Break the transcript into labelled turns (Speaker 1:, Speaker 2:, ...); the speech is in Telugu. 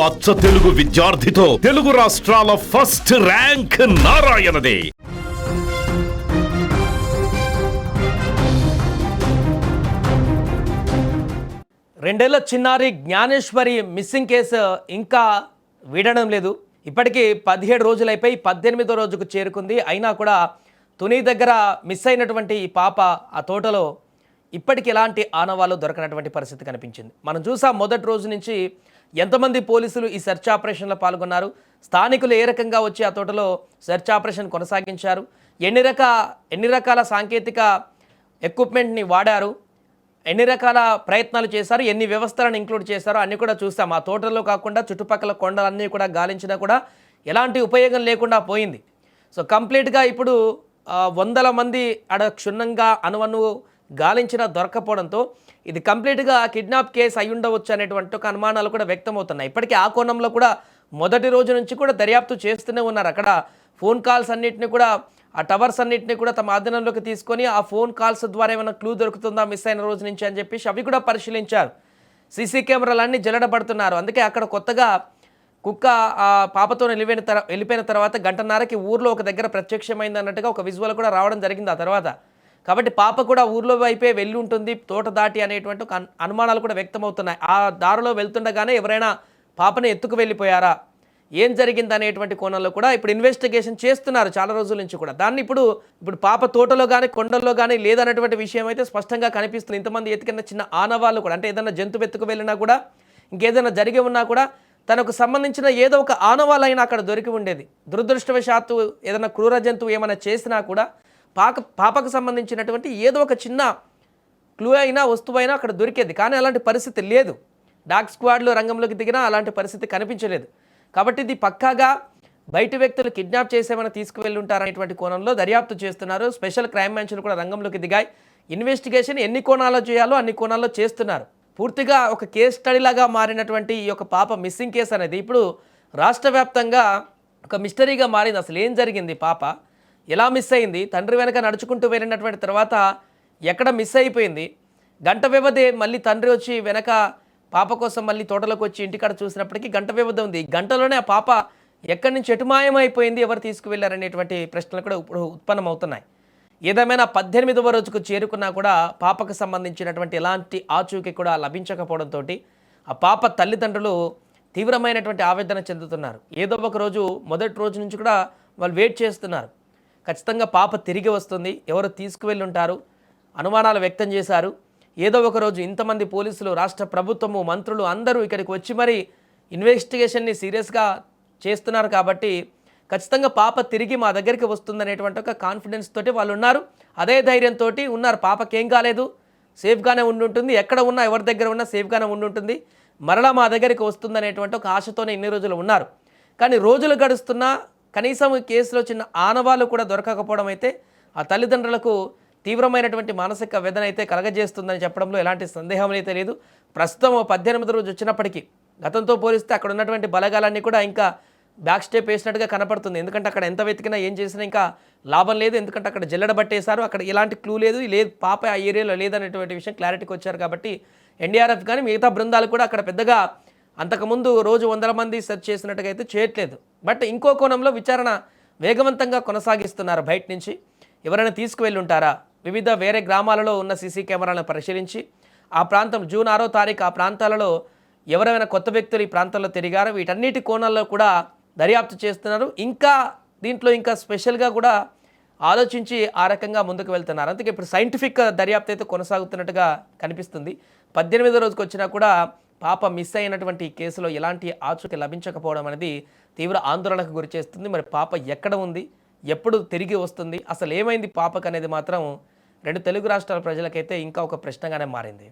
Speaker 1: అచ్చ తెలుగు విద్యార్థితో తెలుగు రాష్ట్రాల ఫస్ట్ ర్యాంక్ నారాయణదే.
Speaker 2: రెండేళ్ల చిన్నారి జ్ఞానేశ్వరి మిస్సింగ్ కేసు ఇంకా వీడడం లేదు. ఇప్పటికీ 17 రోజులైపోయి 18వ రోజుకు చేరుకుంది. అయినా కూడా తుని దగ్గర మిస్ అయినటువంటి ఈ పాప ఆ తోటలో ఇప్పటికి ఎలాంటి ఆనవాళ్ళు దొరకనటువంటి పరిస్థితి కనిపించింది. మనం చూసాం మొదటి రోజు నుంచి ఎంతమంది పోలీసులు ఈ సెర్చ్ ఆపరేషన్లో పాల్గొన్నారు, స్థానికులు ఏ రకంగా వచ్చి ఆ తోటలో సెర్చ్ ఆపరేషన్ కొనసాగించారు, ఎన్ని రకాల సాంకేతిక ఎక్విప్మెంట్ని వాడారు, ఎన్ని రకాల ప్రయత్నాలు చేశారు, ఎన్ని వ్యవస్థలను ఇంక్లూడ్ చేశారో అన్నీ కూడా చూస్తాం. ఆ తోటలో కాకుండా చుట్టుపక్కల కొండలన్నీ కూడా గాలించినా కూడా ఎలాంటి ఉపయోగం లేకుండా పోయింది. సో కంప్లీట్గా ఇప్పుడు వందల మంది క్షుణ్ణంగా అనువనువు గాలించిన దొరకపోవడంతో ఇది కంప్లీట్గా కిడ్నాప్ కేసు అయి ఉండవచ్చు అనేటువంటి ఒక అనుమానాలు కూడా వ్యక్తమవుతున్నాయి. ఇప్పటికీ ఆ కోణంలో కూడా మొదటి రోజు నుంచి కూడా దర్యాప్తు చేస్తూనే ఉన్నారు. అక్కడ ఫోన్ కాల్స్ అన్నింటినీ కూడా ఆ టవర్స్ అన్నింటినీ కూడా తమ ఆధీనంలోకి తీసుకొని ఆ ఫోన్ కాల్స్ ద్వారా ఏమైనా క్లూ దొరుకుతుందా మిస్ అయిన రోజు నుంచి అని చెప్పేసి అవి కూడా పరిశీలించారు. సీసీ కెమెరాలన్నీ జల్లడబడుతున్నారు. అందుకే అక్కడ కొత్తగా కుక్క ఆ పాపతో వెళ్ళిపోయిన తర్వాత గంటన్నరకి ఊర్లో ఒక దగ్గర ప్రత్యక్షమైంది అన్నట్టుగా ఒక విజువల్ కూడా రావడం జరిగింది ఆ తర్వాత. కాబట్టి పాప కూడా ఊర్లో వైపే వెళ్ళి ఉంటుంది తోట దాటి అనేటువంటి ఒక అనుమానాలు కూడా వ్యక్తమవుతున్నాయి. ఆ దారిలో వెళ్తుండగానే ఎవరైనా పాపని ఎత్తుకు వెళ్ళిపోయారా, ఏం జరిగింది అనేటువంటి కోణంలో కూడా ఇప్పుడు ఇన్వెస్టిగేషన్ చేస్తున్నారు చాలా రోజుల నుంచి కూడా. దాన్ని ఇప్పుడు పాప తోటలో కానీ కొండల్లో కానీ లేదన్నటువంటి విషయం అయితే స్పష్టంగా కనిపిస్తుంది. ఇంతమంది ఎత్తుకున్న చిన్న ఆనవాళ్ళు కూడా, అంటే ఏదైనా జంతువు ఎత్తుకు వెళ్ళినా కూడా ఇంకేదైనా జరిగి ఉన్నా కూడా తనకు సంబంధించిన ఏదో ఒక ఆనవాళ్ళైనా అక్కడ దొరికి ఉండేది. దురదృష్టవశాత్తు ఏదైనా క్రూర జంతువు ఏమైనా చేసినా కూడా పాపకు సంబంధించినటువంటి ఏదో ఒక చిన్న క్లూ అయినా వస్తువైనా అక్కడ దొరికేది. కానీ అలాంటి పరిస్థితి లేదు. డాగ్ స్క్వాడ్లో రంగంలోకి దిగినా అలాంటి పరిస్థితి కనిపించలేదు. కాబట్టి ఇది పక్కాగా బయట వ్యక్తులు కిడ్నాప్ చేసేమైనా తీసుకువెళ్ళి ఉంటారనేటువంటి కోణంలో దర్యాప్తు చేస్తున్నారు. స్పెషల్ క్రైమ్ బ్రాంచ్లు కూడా రంగంలోకి దిగాయి. ఇన్వెస్టిగేషన్ ఎన్ని కోణాల్లో చేయాలో అన్ని కోణాల్లో చేస్తున్నారు. పూర్తిగా ఒక కేస్ స్టడీలాగా మారినటువంటి ఈ యొక్క పాప మిస్సింగ్ కేసు అనేది ఇప్పుడు రాష్ట్ర వ్యాప్తంగా ఒక మిస్టరీగా మారింది. అసలు ఏం జరిగింది, పాప ఎలా మిస్ అయింది, తండ్రి వెనక నడుచుకుంటూ వెళ్ళినటువంటి తర్వాత ఎక్కడ మిస్ అయిపోయింది, గంట వ్యవధి మళ్ళీ తండ్రి వచ్చి వెనక పాప కోసం మళ్ళీ తోటలోకి వచ్చి ఇంటికాడ చూసినప్పటికీ గంట వ్యవధి ఉంది. గంటలోనే ఆ పాప ఎక్కడి నుంచి ఎటుమాయమైపోయింది, ఎవరు తీసుకువెళ్ళారనేటువంటి ప్రశ్నలు కూడా ఇప్పుడు ఉత్పన్నమవుతున్నాయి. ఏదేమైనా 18వ రోజుకు చేరుకున్నా కూడా పాపకు సంబంధించినటువంటి ఎలాంటి ఆచూకీ కూడా లభించకపోవడంతో ఆ పాప తల్లిదండ్రులు తీవ్రమైనటువంటి ఆవేదన చెందుతున్నారు. ఏదో ఒక రోజు మొదటి రోజు నుంచి కూడా వాళ్ళు వెయిట్ చేస్తున్నారు. ఖచ్చితంగా పాప తిరిగి వస్తుంది, ఎవరు తీసుకువెళ్ళి ఉంటారు, అనుమానాలు వ్యక్తం చేశారు. ఏదో ఒక రోజు ఇంతమంది పోలీసులు, రాష్ట్ర ప్రభుత్వము, మంత్రులు అందరూ ఇక్కడికి వచ్చి మరి ఇన్వెస్టిగేషన్ని సీరియస్గా చేస్తున్నారు. కాబట్టి ఖచ్చితంగా పాప తిరిగి మా దగ్గరికి వస్తుందనేటువంటి ఒక కాన్ఫిడెన్స్ తోటి వాళ్ళు ఉన్నారు. అదే ధైర్యంతో ఉన్నారు. పాపకేం కాలేదు, సేఫ్గానే ఉండుంటుంది, ఎక్కడ ఉన్నా ఎవరి దగ్గర ఉన్నా సేఫ్గానే ఉండుంటుంది, మరలా మా దగ్గరికి వస్తుందనేటువంటి ఒక ఆశతోనే ఇన్ని రోజులు ఉన్నారు. కానీ రోజులు గడుస్తున్నా కనీసం కేసులో చిన్న ఆనవాళ్ళు కూడా దొరకకపోవడం అయితే ఆ తల్లిదండ్రులకు తీవ్రమైనటువంటి మానసిక వేదన అయితే కలగజేస్తుందని చెప్పడంలో ఎలాంటి సందేహం అయితే లేదు. ప్రస్తుతం 18వ రోజు వచ్చినప్పటికీ గతంతో పోలిస్తే అక్కడ ఉన్నటువంటి బలగాలన్నీ కూడా ఇంకా బ్యాక్ స్టెప్ వేసినట్టుగా కనపడుతుంది. ఎందుకంటే అక్కడ ఎంత వెతికినా ఏం చేసినా ఇంకా లాభం లేదు. ఎందుకంటే అక్కడ జల్లెడబట్టేశారు, అక్కడ ఎలాంటి క్లూ లేదు, పాప ఆ ఏరియాలో లేదనేటువంటి విషయం క్లారిటీకి వచ్చారు. కాబట్టి ఎన్డీఆర్ఎఫ్ కానీ మిగతా బృందాలు కూడా అక్కడ పెద్దగా అంతకుముందు రోజు 100 మంది సెర్చ్ చేసినట్టుగా అయితే చేయట్లేదు. బట్ ఇంకో కోణంలో విచారణ వేగవంతంగా కొనసాగిస్తున్నారు. బయట నుంచి ఎవరైనా తీసుకువెళ్ళి ఉంటారా, వివిధ వేరే గ్రామాలలో ఉన్న సీసీ కెమెరాలను పరిశీలించి ఆ ప్రాంతం జూన్ 6వ తారీఖు ఆ ప్రాంతాలలో ఎవరైనా కొత్త వ్యక్తులు ఈ ప్రాంతాల్లో తిరిగారో వీటన్నిటి కోణాల్లో కూడా దర్యాప్తు చేస్తున్నారు. ఇంకా దీంట్లో ఇంకా స్పెషల్గా కూడా ఆలోచించి ఆ రకంగా ముందుకు వెళ్తున్నారు. అందుకే ఇప్పుడు సైంటిఫిక్ దర్యాప్తు అయితే కొనసాగుతున్నట్టుగా కనిపిస్తుంది. 18వ రోజుకు వచ్చినా కూడా పాప మిస్ అయినటువంటి కేసులో ఎలాంటి ఆచూకీ లభించకపోవడం అనేది తీవ్ర ఆందోళనకు గురి చేస్తుంది. మరి పాప ఎక్కడ ఉంది, ఎప్పుడు తిరిగి వస్తుంది, అసలు ఏమైంది పాపకు అనేది మాత్రం 2 తెలుగు రాష్ట్రాల ప్రజలకైతే ఇంకా ఒక ప్రశ్నగానే మారింది.